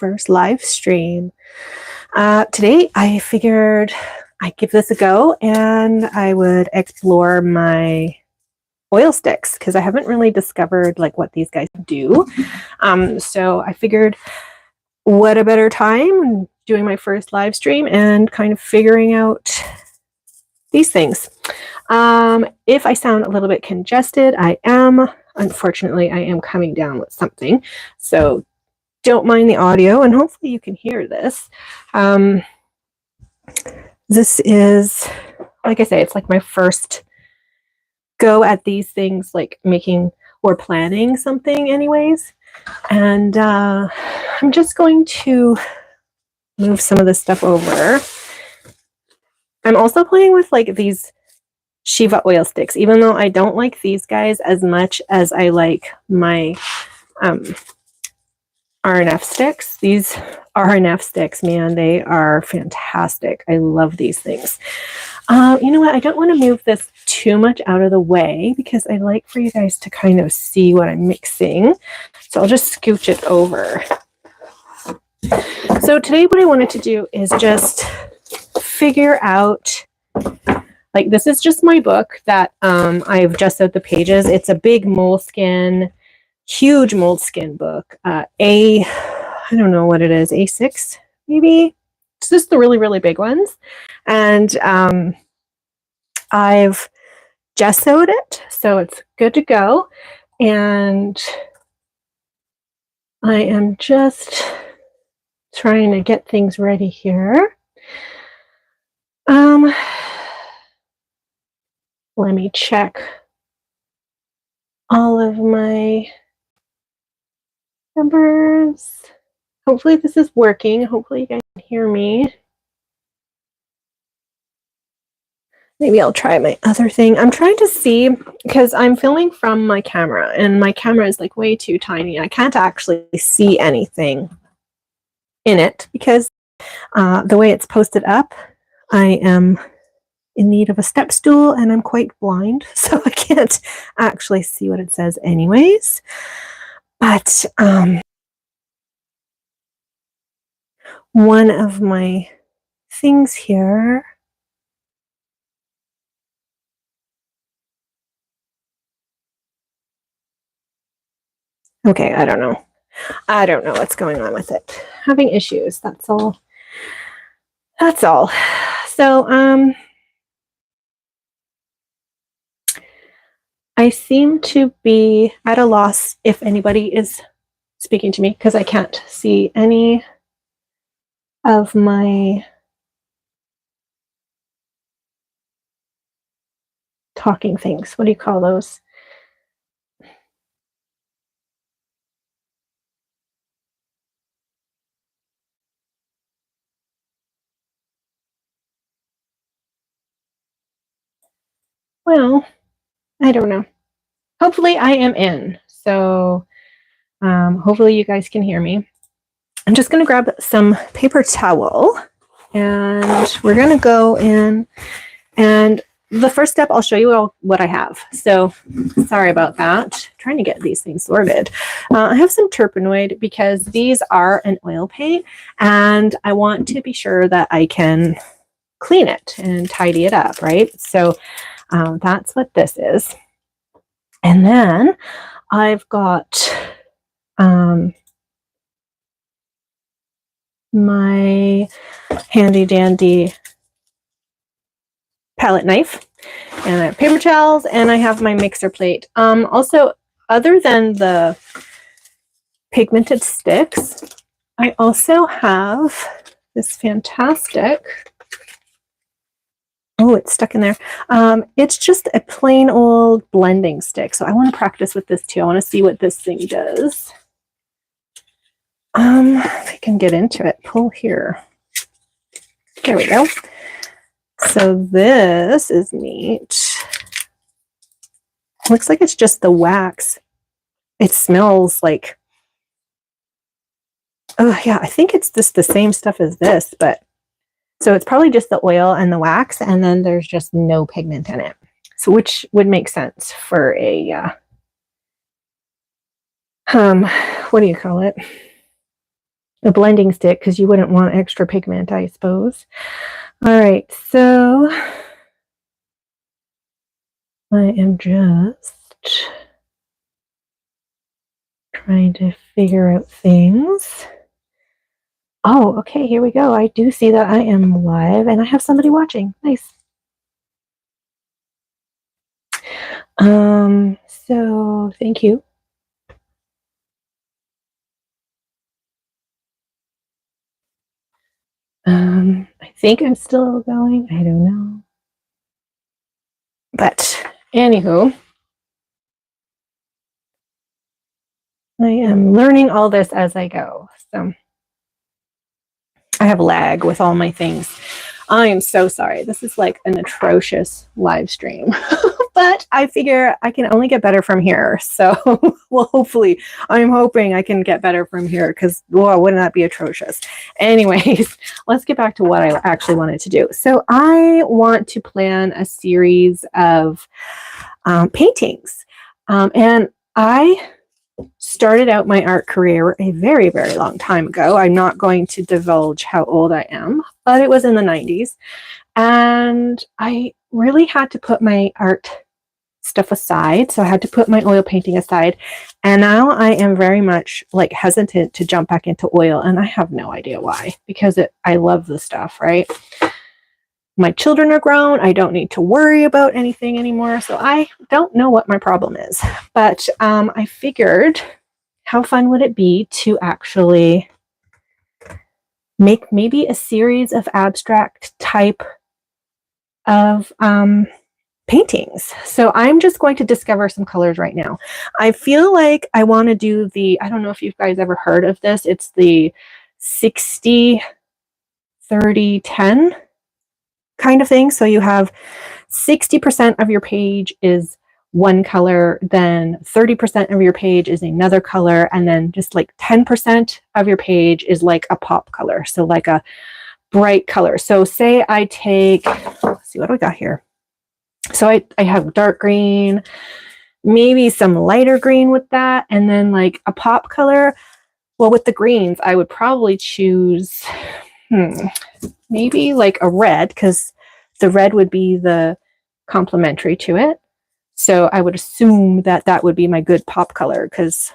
first live stream. Today I figured I'd give this a go and I would explore my oil sticks because I haven't really discovered like what these guys do. So I figured what a better time doing my first live stream and kind of figuring out these things. If I sound a little bit congested, unfortunately, I am coming down with something. So don't mind the audio and hopefully you can hear this. This is, like I say, it's like my first go at these things, like making or planning something anyways. And I'm just going to move some of this stuff over. I'm also playing with like these Shiva oil sticks, even though I don't like these guys as much as I like my RNF sticks. These RNF sticks, man, they are fantastic. I love these things. You know what? I don't want to move this too much out of the way because I like for you guys to kind of see what I'm mixing. So I'll just scooch it over. So today what I wanted to do is just figure out, like this is just my book that I've just sewed the pages. It's a big moleskin, huge moleskin book. I don't know what it is, A6 maybe? It's just the really, really big ones. And I've just sewed it, so it's good to go. And I am just trying to get things ready here. Let me check all of my numbers. Hopefully this is working. Hopefully you guys can hear me. Maybe I'll try my other thing. I'm trying to see, because I'm filming from my camera and my camera is like way too tiny. I can't actually see anything in it because the way it's posted up, I am in need of a step stool and I'm quite blind, so I can't actually see what it says anyways. But one of my things here, okay, I don't know what's going on with it. Having issues, that's all. So I seem to be at a loss if anybody is speaking to me because I can't see any of my talking things. What do you call those? Well, I don't know. Hopefully I am in. So hopefully you guys can hear me. I'm just going to grab some paper towel and we're going to go in, and the first step I'll show you all what I have. So sorry about that. I'm trying to get these things sorted. I have some Turpenoid because these are an oil paint and I want to be sure that I can clean it and tidy it up, right? So that's what this is. And then I've got my handy dandy palette knife, and I have paper towels, and I have my mixer plate. Also, other than the pigmented sticks, I also have this fantastic, oh, it's stuck in there. It's just a plain old blending stick. So I want to practice with this too. I want to see what this thing does. If I can get into it, pull here. There we go. So this is neat. Looks like it's just the wax. It smells like, oh yeah, I think it's just the same stuff as this, but so it's probably just the oil and the wax, and then there's just no pigment in it. So which would make sense for a, what do you call it? a blending stick because you wouldn't want extra pigment, I suppose. All right, so I am just trying to figure out things. Oh, okay, here we go. I do see that I am live and I have somebody watching. Nice. So thank you. I think I'm still going. I don't know. But anywho, I am learning all this as I go. So I have lag with all my things. I am so sorry. This is like an atrocious live stream. But I figure I can only get better from here. So, well, hopefully, I'm hoping I can get better from here because, well, wouldn't that be atrocious? Anyways, let's get back to what I actually wanted to do. So I want to plan a series of paintings. And I started out my art career a very, very long time ago. I'm not going to divulge how old I am, but it was in the 90s. And I really had to put my art stuff aside. So I had to put my oil painting aside. And now I am very much like hesitant to jump back into oil. And I have no idea why, because I love the stuff, right? My children are grown. I don't need to worry about anything anymore. So I don't know what my problem is. But I figured, how fun would it be to actually make maybe a series of abstract type of paintings. So I'm just going to discover some colors right now. I feel like I want to do I don't know if you guys ever heard of this. It's the 60, 30, 10 kind of thing. So you have 60% of your page is one color, then 30% of your page is another color, and then just like 10% of your page is like a pop color. So like a bright color. So say I take, let's see, what do we got here? So I have dark green, maybe some lighter green with that, and then like a pop color. Well, with the greens, I would probably choose maybe like a red, because the red would be the complementary to it. So I would assume that that would be my good pop color, because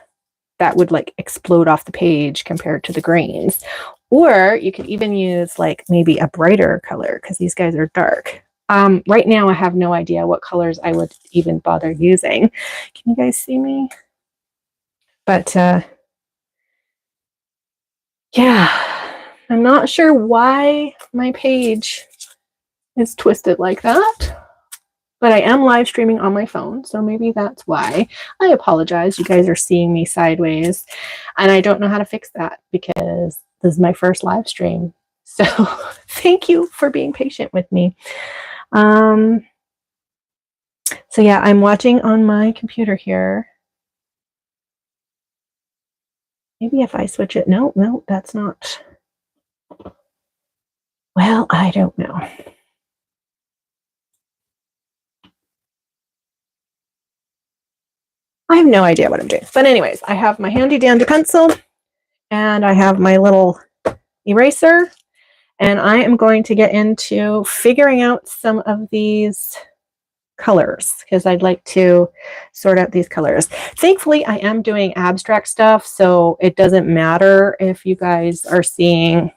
that would like explode off the page compared to the greens. Or you could even use like maybe a brighter color, because these guys are dark. Right now, I have no idea what colors I would even bother using. Can you guys see me? But yeah, I'm not sure why my page is twisted like that, but I am live streaming on my phone, so maybe that's why. I apologize. You guys are seeing me sideways, and I don't know how to fix that because this is my first live stream. So thank you for being patient with me. So yeah, I'm watching on my computer here. Maybe if I switch it, no, that's not. Well, I don't know. I have no idea what I'm doing. But anyways, I have my handy dandy pencil and I have my little eraser, and I am going to get into figuring out some of these colors because I'd like to sort out these colors. Thankfully, I am doing abstract stuff, so it doesn't matter if you guys are seeing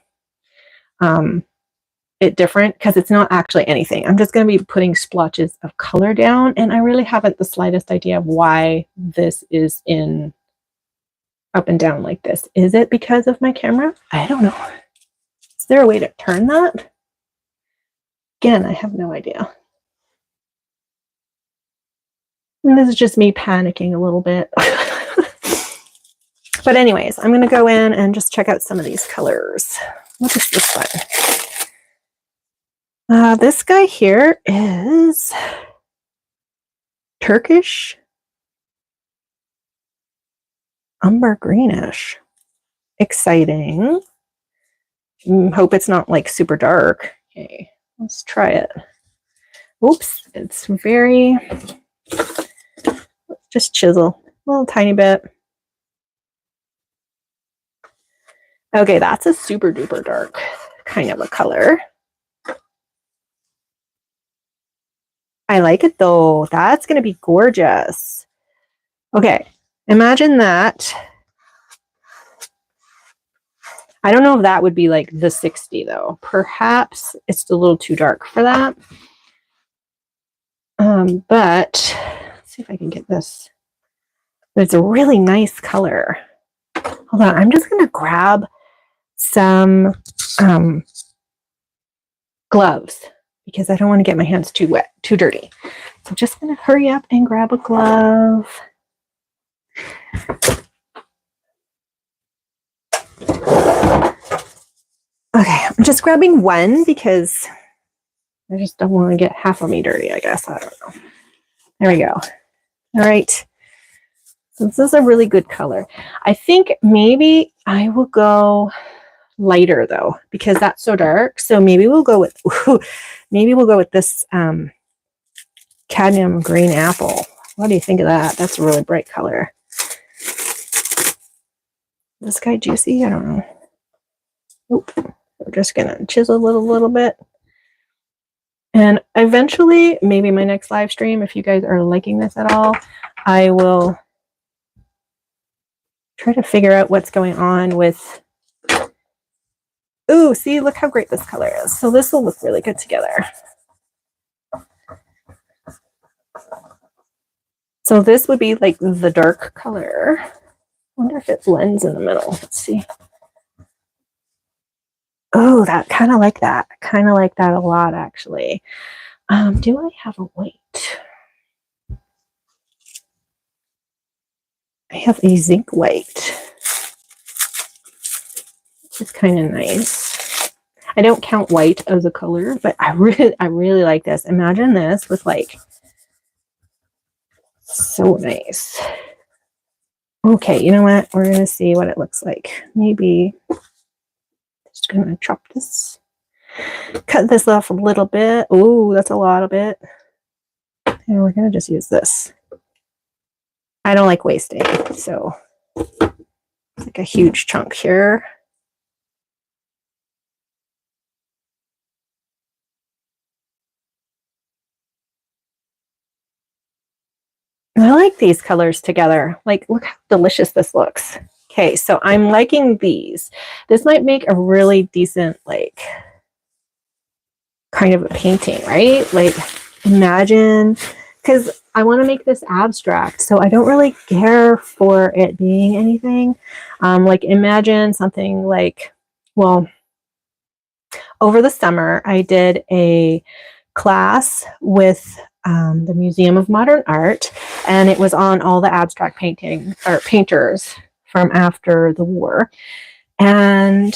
it different, because it's not actually anything. I'm just going to be putting splotches of color down, and I really haven't the slightest idea of why this is in up and down like this. Is it because of my camera? I don't know. Is there a way to turn that? Again, I have no idea. And this is just me panicking a little bit. But anyways, I'm going to go in and just check out some of these colors. What is this one? This guy here is Turkish umber greenish. Exciting. Hope it's not like super dark. Okay, let's try it. Oops, it's very, just chisel a little tiny bit. Okay, that's a super duper dark kind of a color. I like it though. That's going to be gorgeous. Okay, imagine that. I don't know if that would be like the 60 though. Perhaps it's a little too dark for that. But let's see if I can get this. It's a really nice color. Hold on, I'm just going to grab some gloves because I don't want to get my hands too wet, too dirty. So I'm just going to hurry up and grab a glove. Okay, I'm just grabbing one because I just don't want to get half of me dirty, I guess. I don't know. There we go. All right. So this is a really good color. I think maybe I will go lighter though, because that's so dark. So maybe we'll go with this cadmium green apple. What do you think of that? That's a really bright color. This guy juicy? I don't know. Nope. We're just gonna chisel it a little bit. And eventually, maybe my next live stream, if you guys are liking this at all, I will try to figure out what's going on with. Ooh, see, look how great this color is. So this will look really good together. So this would be like the dark color. I wonder if it blends in the middle. Let's see. Oh, that kind of like that. Kind of like that a lot, actually. Do I have a white? I have a zinc white. It's kind of nice. I don't count white as a color, but I really like this. Imagine this with like, so nice. Okay, you know what? We're going to see what it looks like. Maybe just going to chop this. Cut this off a little bit. Oh, that's a lot of it. And we're going to just use this. I don't like wasting, so it's like a huge chunk here. I like these colors together. Like, look how delicious this looks. Okay, so I'm liking these. This might make a really decent, like, kind of a painting, right? Like, imagine, because I want to make this abstract, so I don't really care for it being anything. Like, imagine something like, well, over the summer, I did a class with the Museum of Modern Art, and it was on all the abstract painting or painters from after the war. And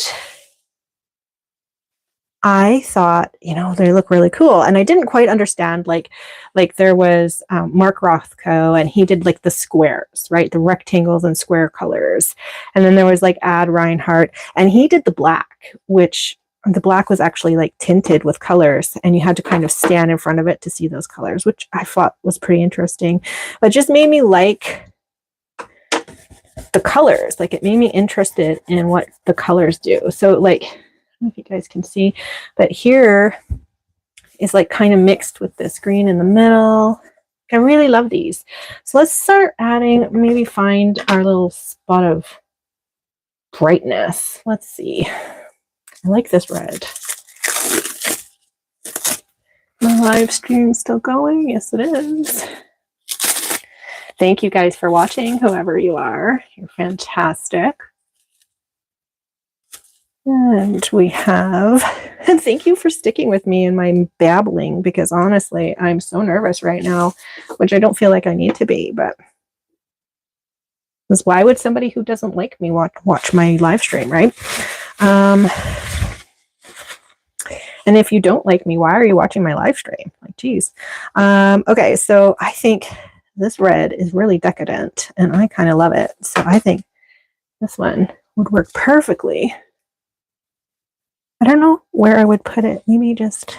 I thought, you know, they look really cool. And I didn't quite understand, like there was Mark Rothko, and he did like the squares, right? The rectangles and square colors. And then there was like Ad Reinhardt, and he did the black, which the black was actually like tinted with colors, and you had to kind of stand in front of it to see those colors, which I thought was pretty interesting. But it just made me like the colors. Like, it made me interested in what the colors do. So like, I don't know if you guys can see, but here is like kind of mixed with this green in the middle. I really love these. So let's start adding, maybe find our little spot of brightness. Let's see. I like this red. My live stream still going? Yes, it is. Thank you guys for watching, whoever you are. You're fantastic. And we have, and thank you for sticking with me in my babbling, because honestly, I'm so nervous right now, which I don't feel like I need to be, but because why would somebody who doesn't like me watch my live stream, right? And if you don't like me, why are you watching my live stream? Like, geez. Okay, so I think this red is really decadent, and I kind of love it. So I think this one would work perfectly. I don't know where I would put it. Maybe just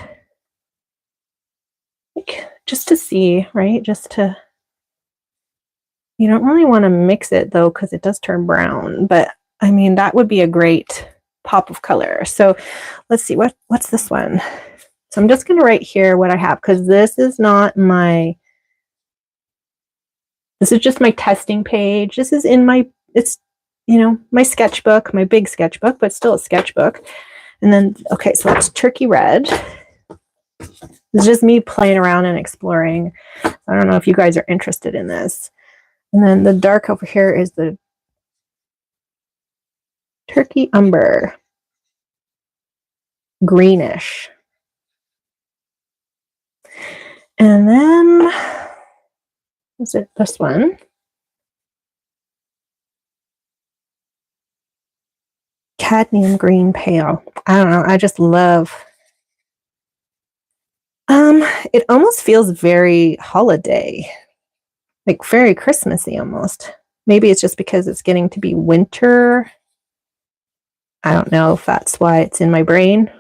to see, right? Just to, you don't really want to mix it though, because it does turn brown, but I mean, that would be a great pop of color. So let's see, what's this one? So I'm just going to write here what I have, because this is not my, this is just my testing page. This is in my, it's, you know, my sketchbook, my big sketchbook, but still a sketchbook. And then, okay, so that's turkey red. It's just me playing around and exploring. I don't know if you guys are interested in this. And then the dark over here is the turkey umber, greenish. And then, is it this one? Cadmium green pale. I don't know. I just love. It almost feels very holiday, like very Christmassy almost. Maybe it's just because it's getting to be winter. I don't know if that's why it's in my brain.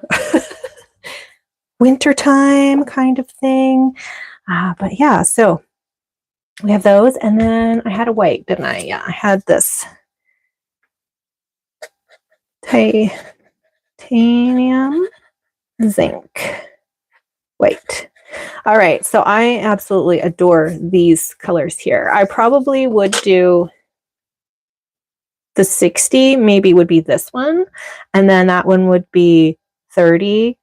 Wintertime kind of thing. But yeah, so we have those. And then I had a white, didn't I? Yeah, I had this titanium zinc white. All right, so I absolutely adore these colors here. I probably would do the 60, maybe would be this one, and then that one would be 30,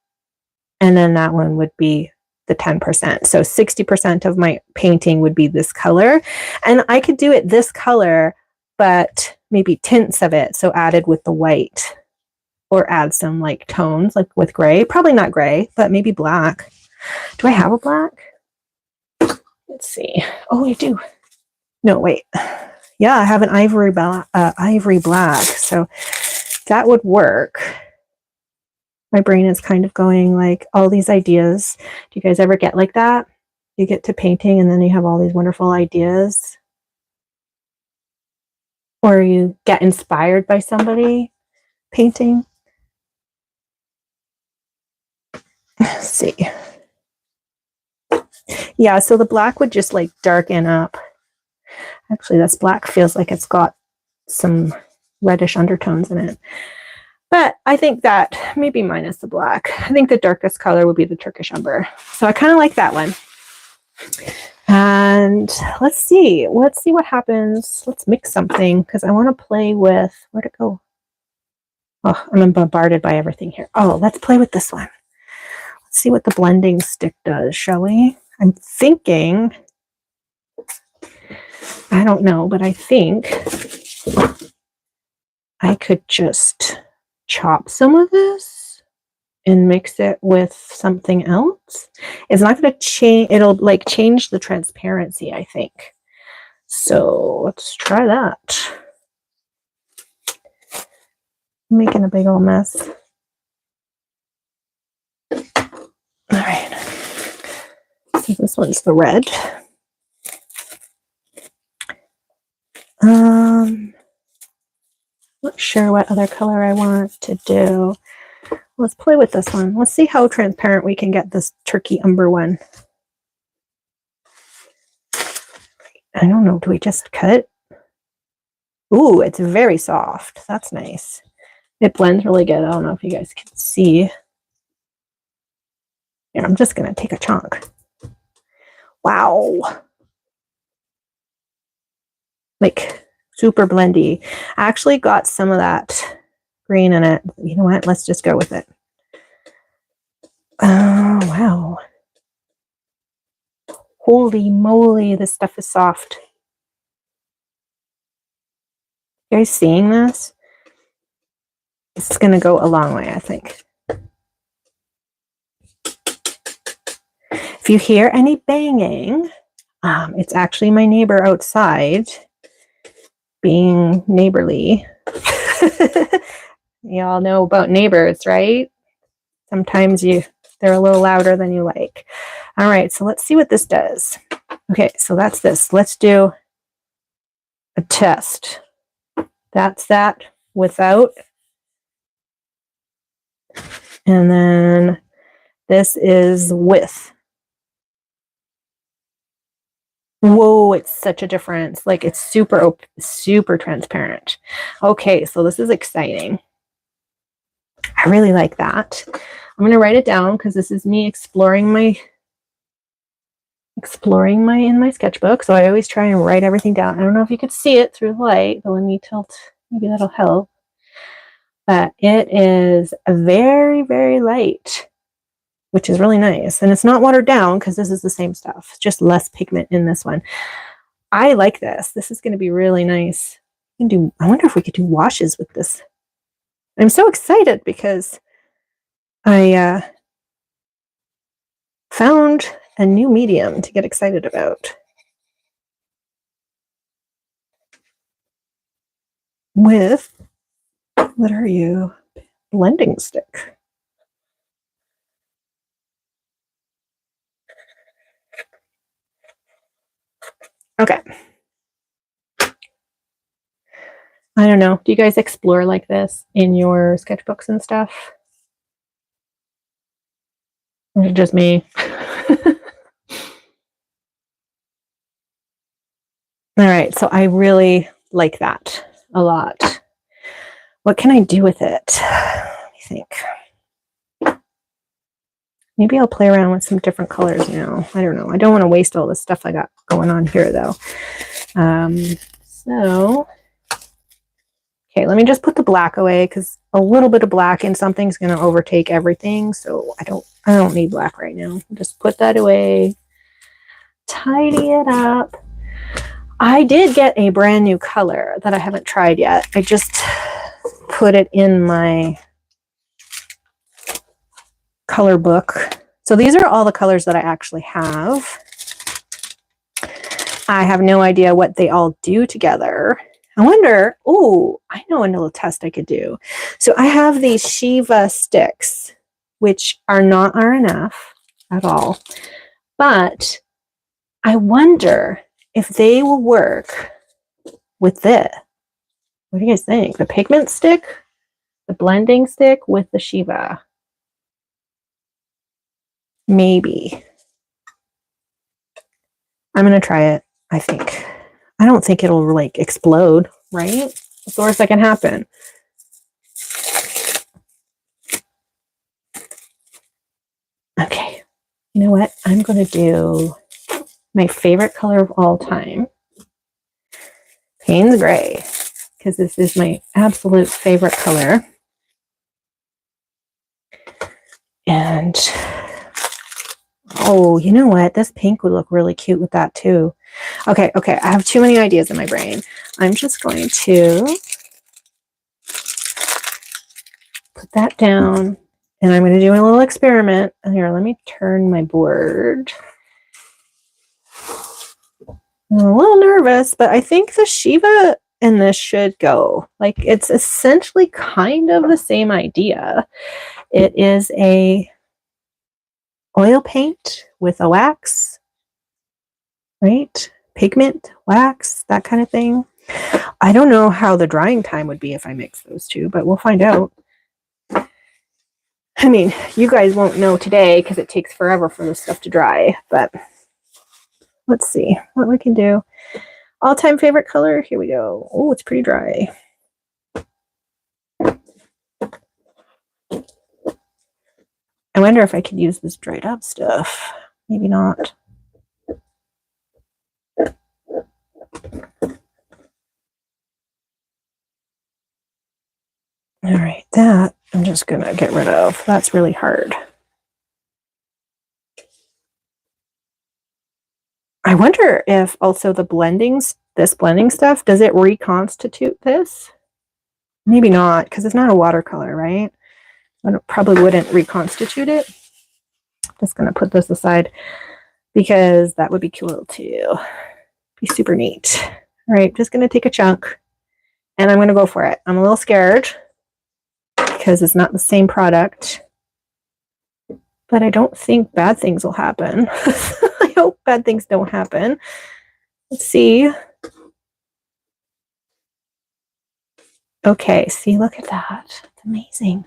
and then that one would be the 10%. So 60% of my painting would be this color, and I could do it this color, but maybe tints of it, so added with the white, or add some like tones, like with gray. Probably not gray, but maybe black. Do I have a black? Let's see. Oh, I do. No, wait. Yeah, I have an ivory black. So that would work. My brain is kind of going like all these ideas. Do you guys ever get like that? You get to painting and then you have all these wonderful ideas. Or you get inspired by somebody painting. Let's see. Yeah, so the black would just like darken up. Actually, this black feels like it's got some reddish undertones in it. But I think that maybe minus the black. I think the darkest color would be the Turkish umber. So I kind of like that one. And let's see what happens. Let's mix something because I want to play with, where'd it go? Oh, I'm bombarded by everything here. Oh, let's play with this one. Let's see what the blending stick does, shall we? I'm thinking, I don't know, but I think I could just chop some of this and mix it with something else. It's not going to change, it'll like change the transparency, I think. So let's try that. I'm making a big old mess. All right. So this one's the red. Not sure what other color I want to do. Let's play with this one. Let's see how transparent we can get this turkey umber one. I don't know. Do we just cut? Ooh, it's very soft. That's nice. It blends really good. I don't know if you guys can see. Here, I'm just going to take a chunk. Wow. Like super blendy. I actually got some of that green in it. You know what? Let's just go with it. Oh, wow. Holy moly, this stuff is soft. You guys seeing this? This is going to go a long way, I think. If you hear any banging, it's actually my neighbor outside being neighborly. You all know about neighbors, right? Sometimes they're a little louder than you like. All right, so let's see what this does. Okay, so that's this. Let's do a test. That's that without. And then this is with. Whoa, it's such a difference. Like it's super transparent. Okay, so this is exciting. I really like that. I'm going to write it down because this is me exploring my in my sketchbook. So I always try and write everything down. I don't know if you could see it through the light, but let me tilt. Maybe that'll help. But it is very, very light, which is really nice. And it's not watered down because this is the same stuff, just less pigment in this one. I like this. This is going to be really nice. I wonder if we could do washes with this. I'm so excited because I found a new medium to get excited about. With, what are you? Blending stick. Okay. I don't know. Do you guys explore like this in your sketchbooks and stuff? Or is it just me? All right. So I really like that a lot. What can I do with it? Let me think. Maybe I'll play around with some different colors now. I don't know. I don't want to waste all the stuff I got going on here, though. So, okay, let me just put the black away because a little bit of black in something's going to overtake everything. So I don't need black right now. Just put that away. Tidy it up. I did get a brand new color that I haven't tried yet. I just put it in my color book. So these are all the colors that I actually have. I have no idea what they all do together. I wonder, oh, I know a little test I could do. So I have these Shiva sticks, which are not RNF at all. But I wonder if they will work with this. What do you guys think? The pigment stick, the blending stick with the Shiva. Maybe. I'm going to try it, I think. I don't think it'll like explode, right? What's the worst that can happen? Okay. You know what? I'm going to do my favorite color of all time. Payne's Gray. Because this is my absolute favorite color. And, oh, you know what? This pink would look really cute with that too. Okay, I have too many ideas in my brain. I'm just going to put that down. And I'm going to do a little experiment. Here, let me turn my board. I'm a little nervous, but I think the Shiva and this should go. Like, it's essentially kind of the same idea. It is a oil paint with a wax, right? Pigment, wax, that kind of thing. I don't know how the drying time would be if I mix those two, but we'll find out. I mean, you guys won't know today because it takes forever for this stuff to dry, but let's see what we can do. All-time favorite color. Here we go. Oh, it's pretty dry. I wonder if I could use this dried up stuff. Maybe not. All right, that I'm just going to get rid of. That's really hard. I wonder if also the blendings, this blending stuff, does it reconstitute this? Maybe not, because it's not a watercolor, right? It probably wouldn't reconstitute it. Just going to put this aside because that would be cool too. Be super neat. All right, just going to take a chunk and I'm going to go for it. I'm a little scared because it's not the same product, but I don't think bad things will happen. I hope bad things don't happen. Let's see. Okay, see, look at that. It's amazing.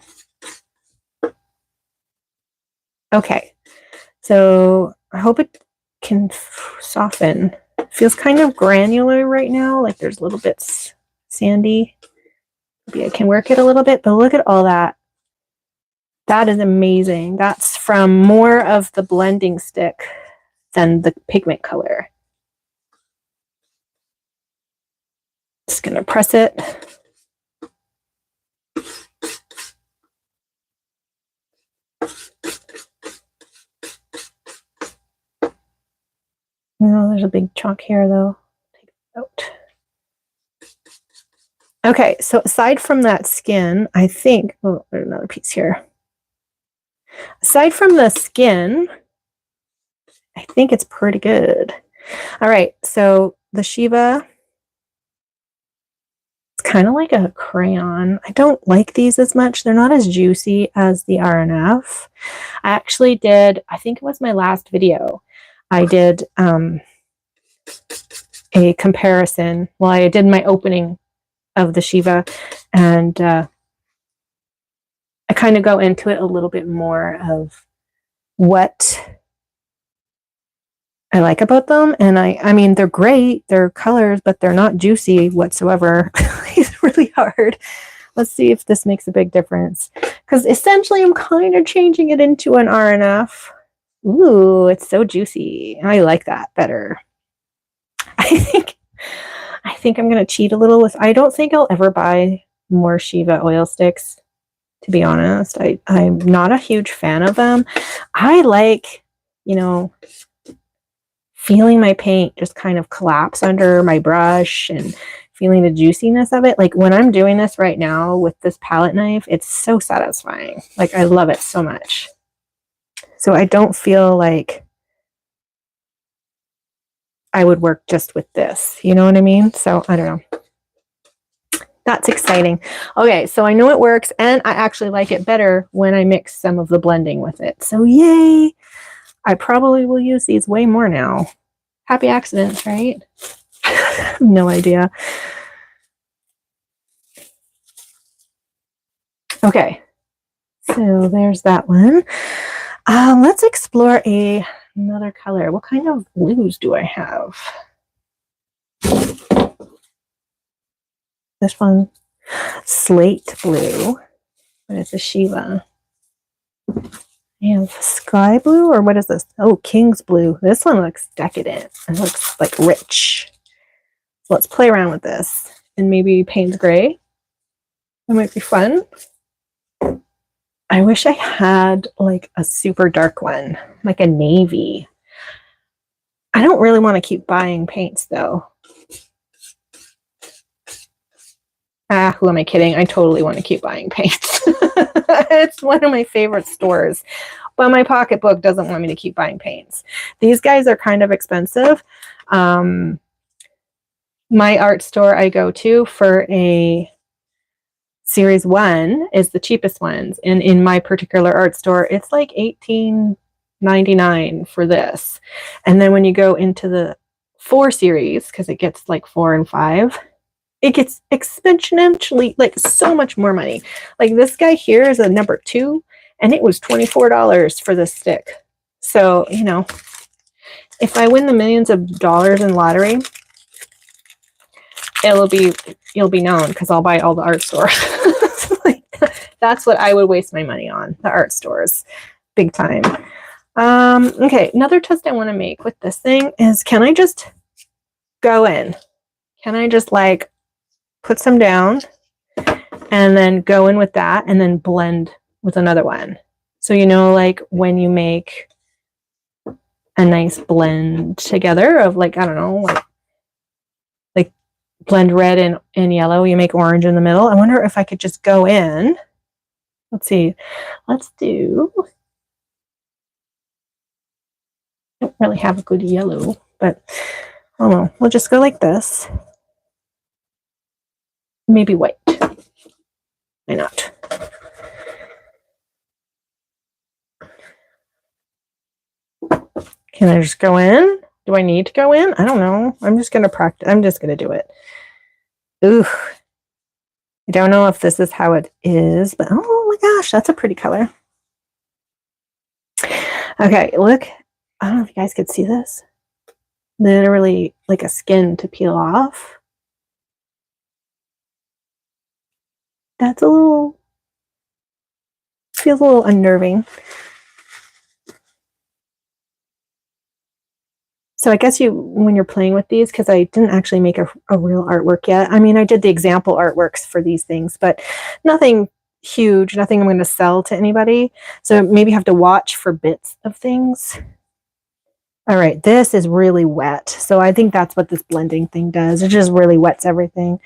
Okay, so I hope it can soften Feels kind of granular right now, like there's little bits sandy. Maybe I can work it a little bit, but look at all that. That is amazing. That's from more of the blending stick than the pigment color. Just gonna press it. No, there's a big chunk here though. Take it out. Okay, so aside from that skin, I think, oh, there's another piece here. Aside from the skin, I think it's pretty good. All right, so the Shiva, it's kind of like a crayon. I don't like these as much. They're not as juicy as the RNF. I actually did, I think it was my last video, I did a comparison. Well, I did my opening of the Shiva, and I kind of go into it a little bit more of what I like about them. And I mean, they're great. They're colors, but they're not juicy whatsoever. It's really hard. Let's see if this makes a big difference. Because essentially, I'm kind of changing it into an RNF. Ooh, it's so juicy. I like that better. I think I'm going to cheat a little with, I don't think I'll ever buy more Shiva oil sticks, to be honest. I'm not a huge fan of them. I like, you know, feeling my paint just kind of collapse under my brush and feeling the juiciness of it. Like when I'm doing this right now with this palette knife, it's so satisfying. Like I love it so much. So I don't feel like I would work just with this. You know what I mean? So I don't know. That's exciting. Okay, so I know it works, and I actually like it better when I mix some of the blending with it. So yay! I probably will use these way more now. Happy accidents, right? No idea. Okay, so there's that one. Let's explore another color. What kind of blues do I have? This one, slate blue. What is a Shiva? I have sky blue, or what is this? Oh, King's blue. This one looks decadent. It looks like rich. So let's play around with this. And maybe Payne's Gray. That might be fun. I wish I had like a super dark one, like a navy. I don't really want to keep buying paints though. Who am I kidding? I totally want to keep buying paints. It's one of my favorite stores, but my pocketbook doesn't want me to keep buying paints. These guys are kind of expensive. My art store I go to for a Series 1 is the cheapest ones. And in my particular art store, it's like $18.99 for this. And then when you go into the 4 series, because it gets like 4 and 5, it gets exponentially, like so much more money. Like this guy here is a number 2, and it was $24 for this stick. So, you know, if I win the millions of dollars in lottery, you'll be known because I'll buy all the art stores. Like, that's what I would waste my money on, the art stores, big time. Okay, another test I want to make with this thing is, can I just go in? Can I just like put some down and then go in with that and then blend with another one? So, you know, like when you make a nice blend together of like, I don't know, like blend red and yellow, you make orange in the middle. I wonder if I could just go in. Let's see. Let's do, I don't really have a good yellow, but I don't know. We'll just go like this. Maybe white. Why not? Can I just go in? Do I need to go in? I don't know. I'm just going to practice. I'm just going to do it. Ooh. I don't know if this is how it is, but oh my gosh, that's a pretty color. Okay, look. I don't know if you guys could see this. literally like a skin to peel off. That's a little, feels a little unnerving. So I guess when you're playing with these, because I didn't actually make a real artwork yet. I mean, I did the example artworks for these things, but nothing huge, nothing I'm going to sell to anybody. So maybe have to watch for bits of things. All right, this is really wet. So I think that's what this blending thing does. It just really wets everything,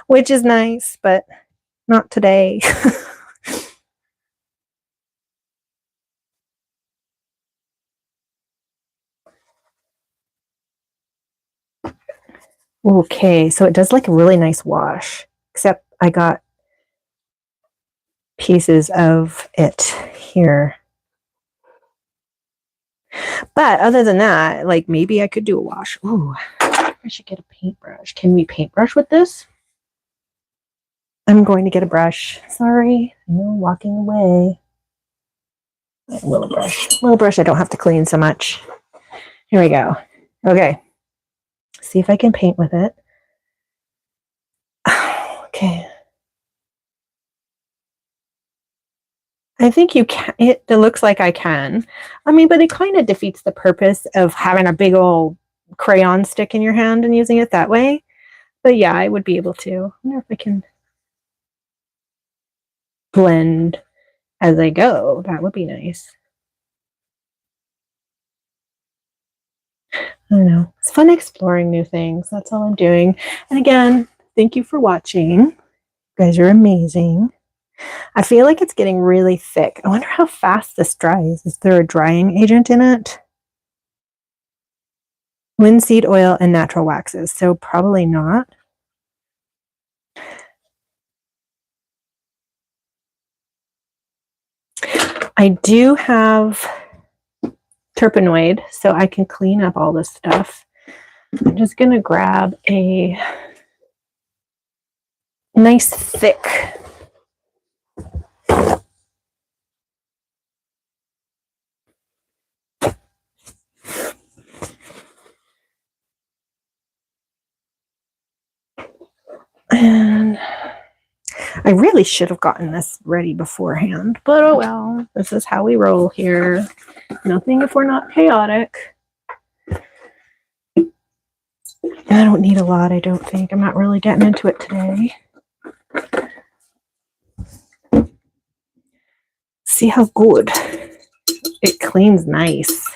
which is nice, but not today. Okay, so it does like a really nice wash, except I got pieces of it here. But other than that, like maybe I could do a wash. Ooh, I should get a paintbrush. Can we paintbrush with this? I'm going to get a brush. Sorry, I'm walking away. A little brush I don't have to clean so much. Here we go. Okay. See if I can paint with it. Okay. I think you can. It looks like I can. I mean, but it kind of defeats the purpose of having a big old crayon stick in your hand and using it that way. But yeah, I would be able to. I wonder if I can blend as I go. That would be nice. I don't know. It's fun exploring new things. That's all I'm doing. And again, thank you for watching. You guys are amazing. I feel like it's getting really thick. I wonder how fast this dries. Is there a drying agent in it? Linseed oil and natural waxes. So probably not. I do have Turpenoid, so I can clean up all this stuff. I'm just going to grab a nice thick and I really should have gotten this ready beforehand, but oh well, this is how we roll here. Nothing if we're not chaotic. I don't need a lot, I don't think. I'm not really getting into it today. See how good it cleans nice.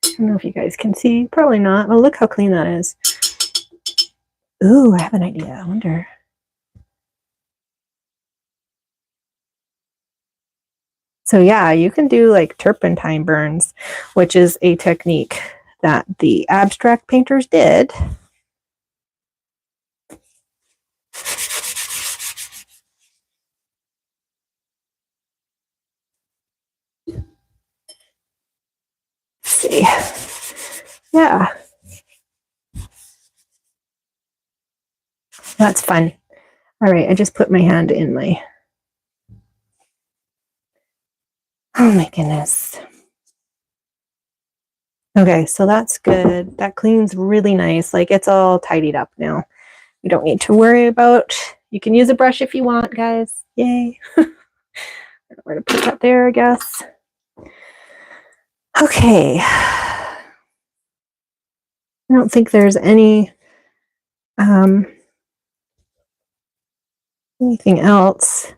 I don't know if you guys can see. Probably not. Oh, look how clean that is. Ooh, I have an idea. I wonder. So yeah, you can do like turpentine burns, which is a technique that the abstract painters did. Let's see. Yeah. That's fun. All right, I just put my hand in my... Oh my goodness. Okay, so that's good. That cleans really nice. Like it's all tidied up now. You don't need to worry about... You can use a brush if you want, guys. Yay. I don't know where to put that there, I guess. Okay. I don't think there's anything else.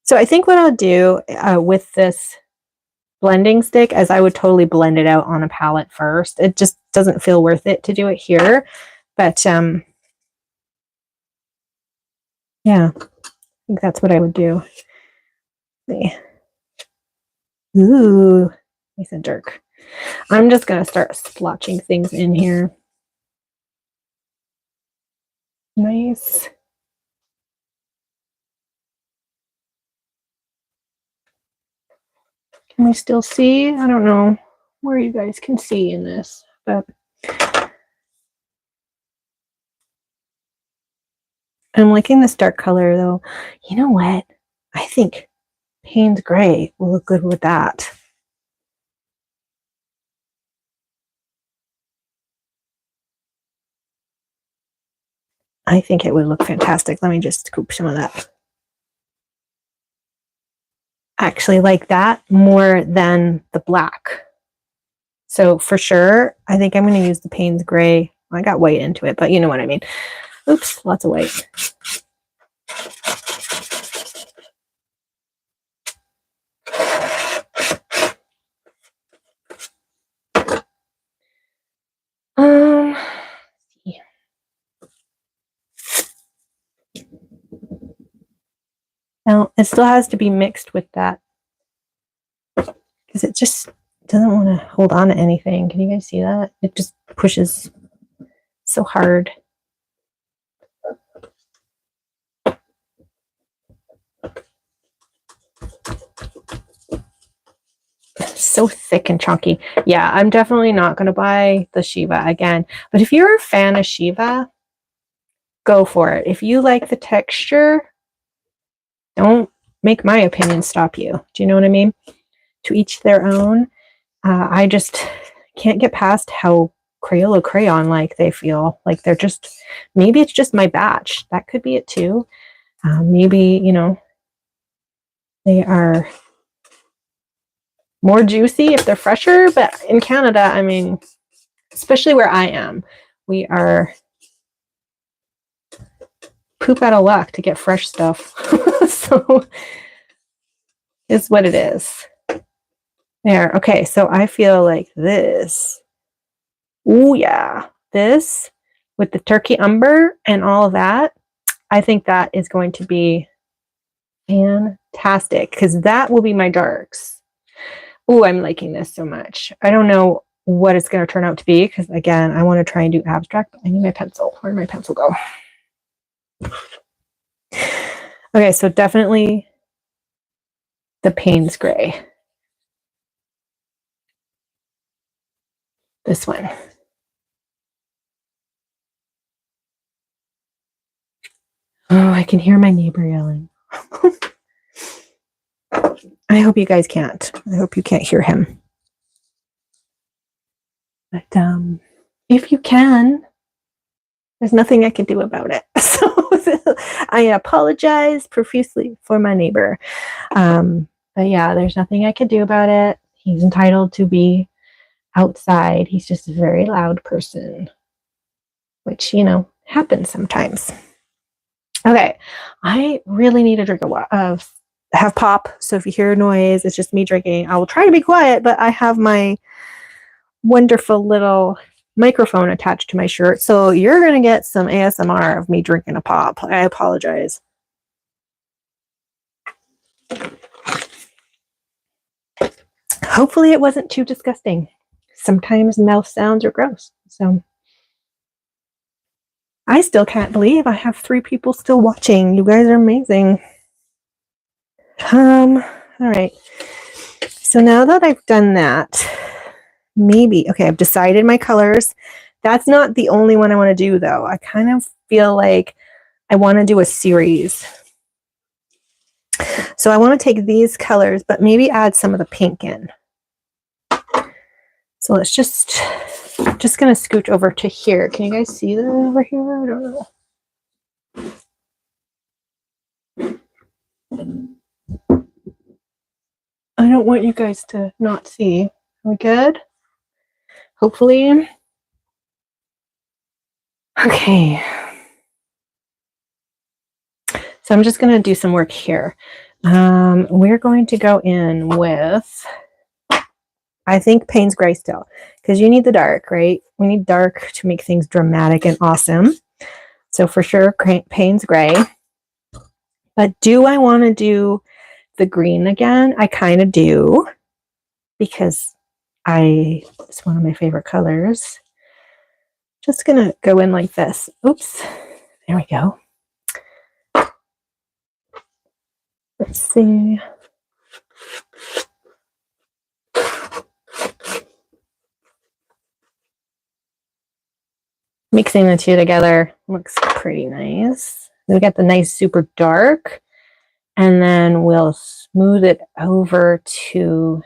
So I think what I'll do with this blending stick is I would totally blend it out on a palette first. It just doesn't feel worth it to do it here. But yeah, I think that's what I would do. See. Ooh, nice and dark. I'm just going to start splotching things in here. Nice. Can we still see? I don't know where you guys can see in this, but I'm liking this dark color though. You know what? I think Payne's Gray will look good with that. I think it would look fantastic. Let me just scoop some of that. Actually like that more than the black. So for sure, I think I'm going to use the Payne's Gray. I got white into it, but you know what I mean. Oops, lots of white. Now it still has to be mixed with that because it just doesn't want to hold on to anything. Can you guys see that? It just pushes so hard. So thick and chunky. Yeah, I'm definitely not going to buy the Shiva again. But if you're a fan of Shiva, go for it. If you like the texture, don't make my opinion stop you. Do you know what I mean? To each their own. I just can't get past how Crayola crayon like they feel. Like they're just, maybe it's just my batch. That could be it too. Maybe, you know, they are more juicy if they're fresher, but in Canada, I mean, especially where I am, we are poop out of luck to get fresh stuff. So it's what it is. There. Okay, so I feel like this. Oh yeah, this with the turkey umber and all of that, I think that is going to be fantastic because that will be my darks. Oh, I'm liking this so much. I don't know what it's going to turn out to be because, again, I want to try and do abstract, but I need my pencil. Where did my pencil go? Okay, so definitely the Payne's Gray. This one. Oh, I can hear my neighbor yelling. I hope you guys can't. I hope you can't hear him. But if you can, there's nothing I can do about it. So I apologize profusely for my neighbor. But yeah, there's nothing I can do about it. He's entitled to be outside. He's just a very loud person, which, you know, happens sometimes. Okay, I really need a drink of have pop. So if you hear a noise, it's just me drinking. I will try to be quiet, but I have my wonderful little microphone attached to my shirt. So you're going to get some ASMR of me drinking a pop. I apologize. Hopefully it wasn't too disgusting. Sometimes mouth sounds are gross. So I still can't believe I have 3 people still watching. You guys are amazing. All right. So now that I've done that, maybe, okay, I've decided my colors. That's not the only one I want to do though. I kind of feel like I want to do a series. So I want to take these colors, but maybe add some of the pink in. So let's just going to scooch over to here. Can you guys see that over here? I don't know. I don't want you guys to not see. Are we good? Hopefully. Okay. So I'm just going to do some work here. We're going to go in with, I think, Payne's Gray still, because you need the dark, right? We need dark to make things dramatic and awesome. So for sure, Payne's Gray. But do I want to do the green again? I kind of do, because it's one of my favorite colors. Just going to go in like this. Oops. There we go. Let's see. Mixing the two together looks pretty nice. We got the nice super dark, And then we'll smooth it over to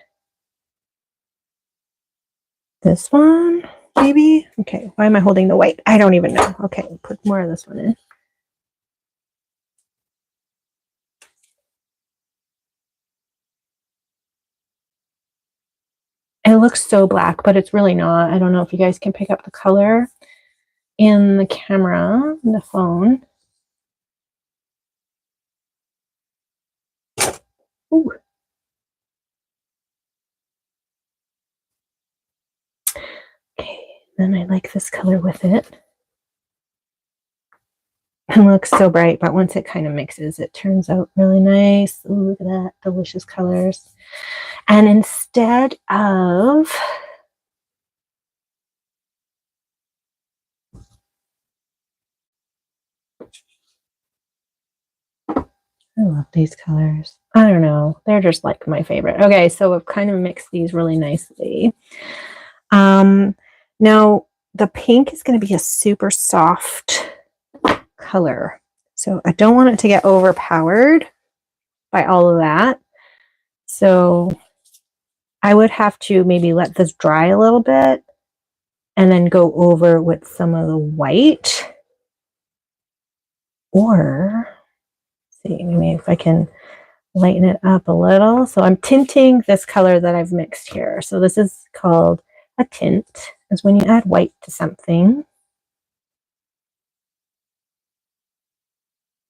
this one, maybe. Okay, why am I holding the white? I don't even know. Okay, put more of this one in. It looks so black, but it's really not. I don't know if you guys can pick up the color in the camera, the phone. Ooh. Okay, then I like this color with it. It looks so bright, but once it kind of mixes, it turns out really nice. Ooh, look at that, delicious colors. And instead of I love these colors. I don't know. They're just like my favorite. Okay, so I've kind of mixed these really nicely. Now the pink is going to be a super soft color. So I don't want it to get overpowered by all of that. So I would have to maybe let this dry a little bit and then go over with some of the white. Or see, maybe if I can lighten it up a little. So I'm tinting this color that I've mixed here. So this is called a tint, is when you add white to something.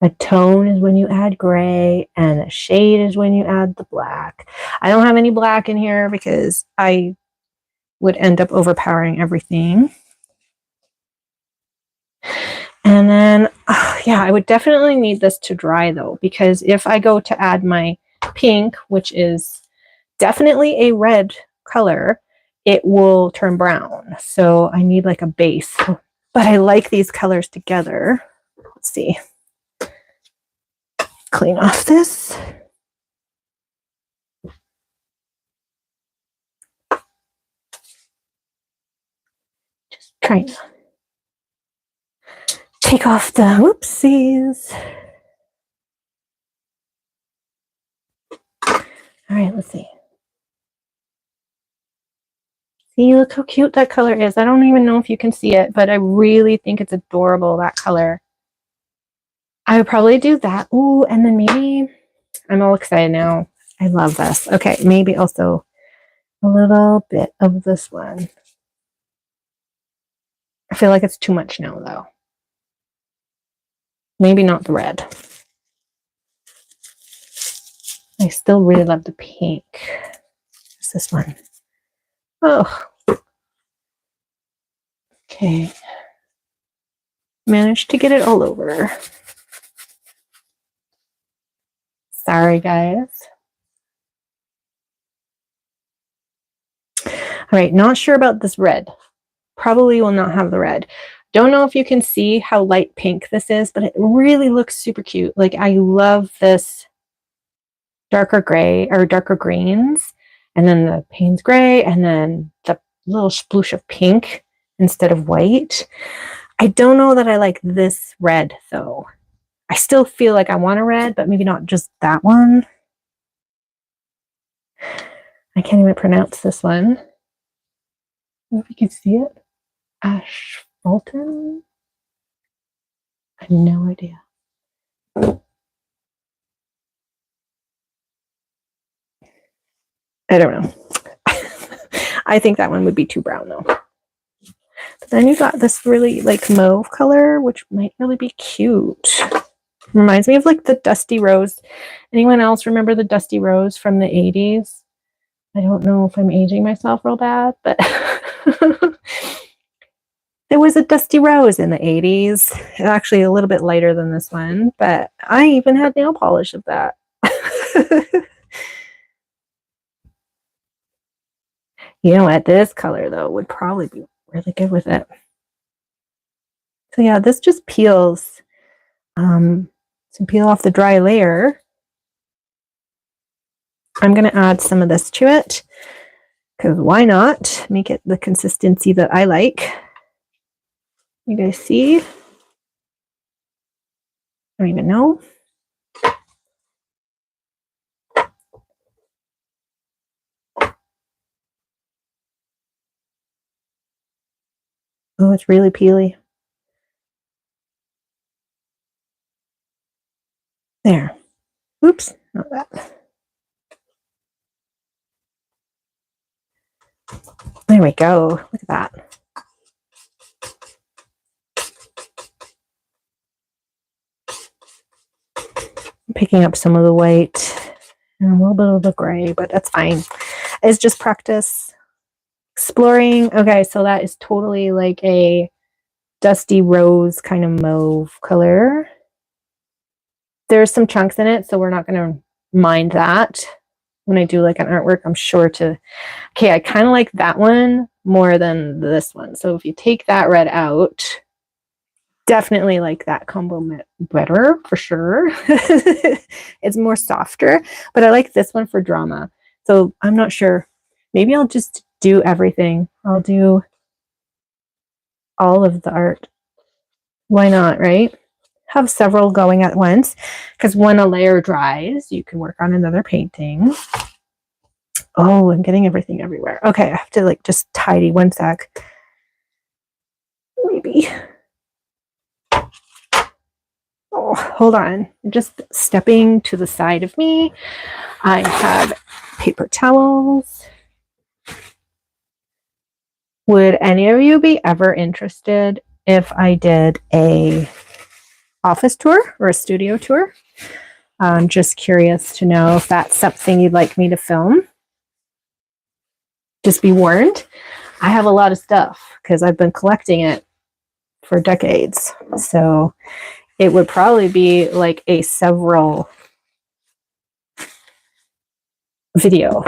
A tone is when you add gray, and a shade is when you add the black. I don't have any black in here because I would end up overpowering everything. And then, yeah, I would definitely need this to dry though, because if I go to add my pink, which is definitely a red color, it will turn brown. So I need like a base, but I like these colors together. Let's see. Clean off this. Just trying to take off the whoopsies. All right, let's see. See, look how cute that color is. I don't even know if you can see it, but I really think it's adorable, that color. I would probably do that. Ooh, and then maybe, I'm all excited now. I love this. Okay, maybe also a little bit of this one. I feel like it's too much now, though. Maybe not the red. I still really love the pink. What's this one? Oh. Okay. Managed to get it all over. Sorry, guys. All right, not sure about this red. Probably will not have the red. Don't know if you can see how light pink this is, but it really looks super cute. Like, I love this darker gray or darker greens, and then the Payne's gray, and then the little sploosh of pink instead of white. I don't know that I like this red though. I still feel like I want a red, but maybe not just that one. I can't even pronounce this one. I don't know if you can see it. Asphaltum? I have no idea. I don't know. I think that one would be too brown though. But then you got this really like mauve color, which might really be cute. Reminds me of like the Dusty Rose. Anyone else remember the Dusty Rose from the 80s? I don't know if I'm aging myself real bad, but there was a Dusty Rose in the 80s. Actually a little bit lighter than this one, but I even had nail polish of that. You know what? This color though would probably be really good with it. So yeah, this just peels. To peel off the dry layer, I'm going to add some of this to it, because why not make it the consistency that I like. You guys see? I don't even know. Oh, it's really peely. There. Oops, not that. There we go. Look at that. I'm picking up some of the white and a little bit of the gray, but that's fine. It's just practice. Exploring. Okay, so that is totally like a dusty rose kind of mauve color. There's some chunks in it, so we're not going to mind that. When I do like an artwork, I'm sure to, okay, I kind of like that one more than this one. So if you take that red out, definitely like that combo better for sure. It's more softer, but I like this one for drama. So I'm not sure. Maybe I'll just do everything. I'll do all of the art. Why not, right? Have several going at once, because when a layer dries, you can work on another painting. Oh, I'm getting everything everywhere. Okay, I have to like just tidy one sec. Maybe. Oh, hold on. Just stepping to the side of me. I have paper towels. Would any of you be ever interested if I did a office tour or a studio tour? I'm just curious to know if that's something you'd like me to film. Just be warned, I have a lot of stuff because I've been collecting it for decades. So it would probably be like a several video,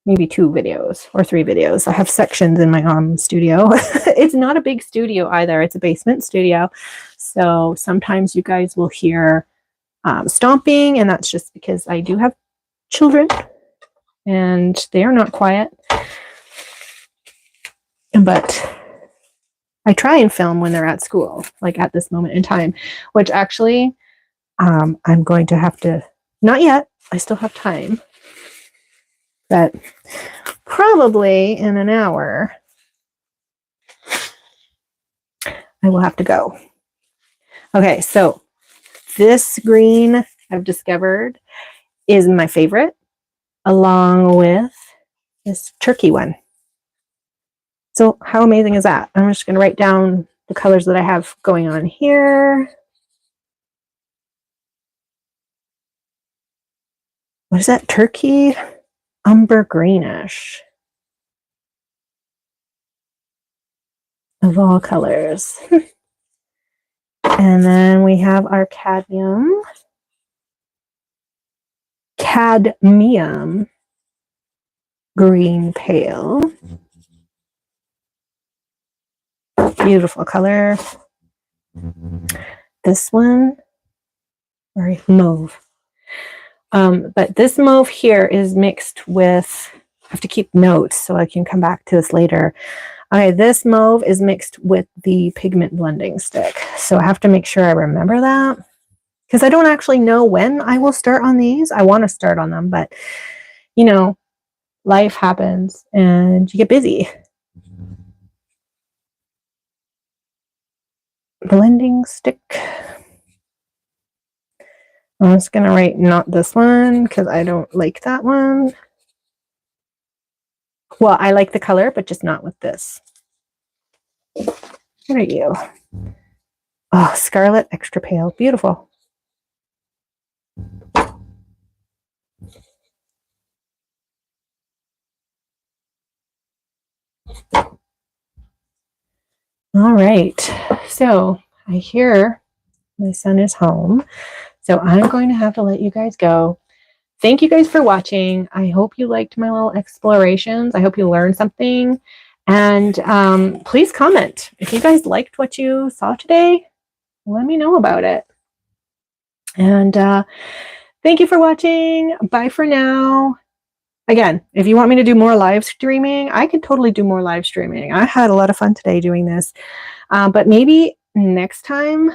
maybe 2 videos or 3 videos. I have sections in my studio. It's not a big studio either. It's a basement studio. So sometimes you guys will hear stomping, and that's just because I do have children and they are not quiet. But I try and film when they're at school, like at this moment in time, which actually I'm going to have to, not yet, I still have time, but probably in an hour, I will have to go. Okay, so this green I've discovered is my favorite, along with this turkey one. So how amazing is that? I'm just going to write down the colors that I have going on here. What is that? Turkey umber greenish. Of all colors. And then we have our cadmium green pale. Beautiful color. This one, very mauve. But this mauve here is mixed with, I have to keep notes so I can come back to this later. Okay, this mauve is mixed with the pigment blending stick. So I have to make sure I remember that, because I don't actually know when I will start on these. I want to start on them, but you know, life happens and you get busy. Blending stick. I'm just going to write not this one because I don't like that one. Well, I like the color, but just not with this. What are you? Oh, Scarlet Extra Pale. Beautiful. All right. So I hear my son is home. So I'm going to have to let you guys go. Thank you guys for watching. I hope you liked my little explorations. I hope you learned something. And please comment. If you guys liked what you saw today, let me know about it. And thank you for watching. Bye for now. Again, if you want me to do more live streaming, I could totally do more live streaming. I had a lot of fun today doing this. But maybe next time,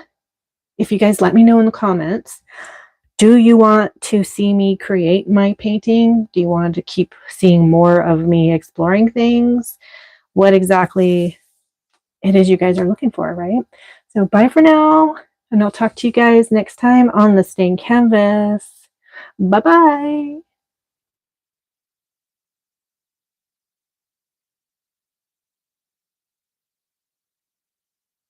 if you guys let me know in the comments, do you want to see me create my painting? Do you want to keep seeing more of me exploring things? What exactly it is you guys are looking for, right? So bye for now, and I'll talk to you guys next time on the Stained Canvas. Bye-bye.